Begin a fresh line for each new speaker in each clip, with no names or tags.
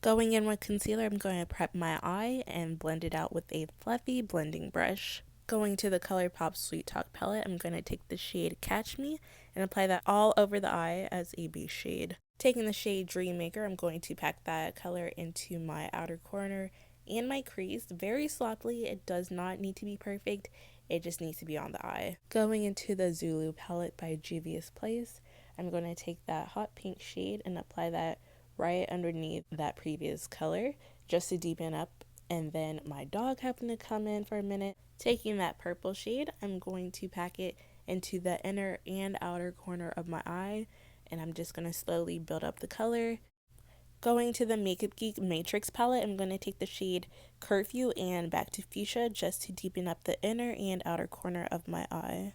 Going in with concealer, I'm going to prep my eye and blend it out with a fluffy blending brush. Going to the Colourpop Sweet Talk palette, I'm going to take the shade Catch Me and apply that all over the eye as a base shade. Taking the shade Dream Maker, I'm going to pack that color into my outer corner and my crease very softly. It does not need to be perfect, it just needs to be on the eye. Going into the Zulu palette by Juvia's Place, I'm going to take that hot pink shade and apply that right underneath that previous color just to deepen up. And then my dog happened to come in for a minute. Taking that purple shade, I'm going to pack it into the inner and outer corner of my eye, and I'm just going to slowly build up the color. Going to the Makeup Geek Matrix palette, I'm going to take the shade Curfew and Back to Fuchsia just to deepen up the inner and outer corner of my eye.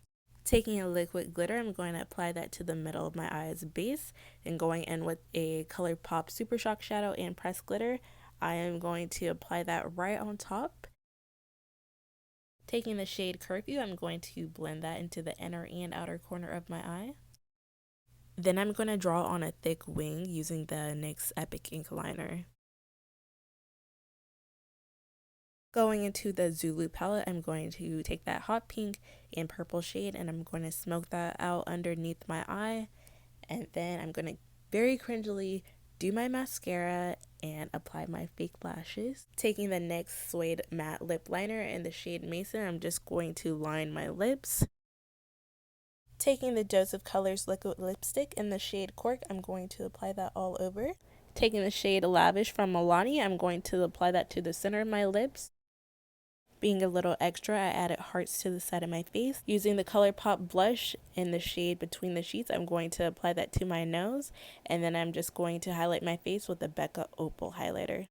Taking a liquid glitter, I'm going to apply that to the middle of my eye as a base, and going in with a Colourpop Super Shock Shadow and pressed glitter, I am going to apply that right on top. Taking the shade Curfew, I'm going to blend that into the inner and outer corner of my eye. Then I'm going to draw on a thick wing using the NYX Epic Ink Liner. Going into the Zulu palette, I'm going to take that hot pink and purple shade and I'm going to smoke that out underneath my eye. And then I'm going to very cringily do my mascara and apply my fake lashes. Taking the NYX Suede Matte Lip Liner in the shade Mason, I'm just going to line my lips. Taking the Joseph Colors liquid lipstick in the shade Cork, I'm going to apply that all over. Taking the shade Lavish from Milani, I'm going to apply that to the center of my lips. Being a little extra, I added hearts to the side of my face. Using the Colourpop blush in the shade Between the Sheets, I'm going to apply that to my nose. And then I'm just going to highlight my face with the Becca Opal highlighter.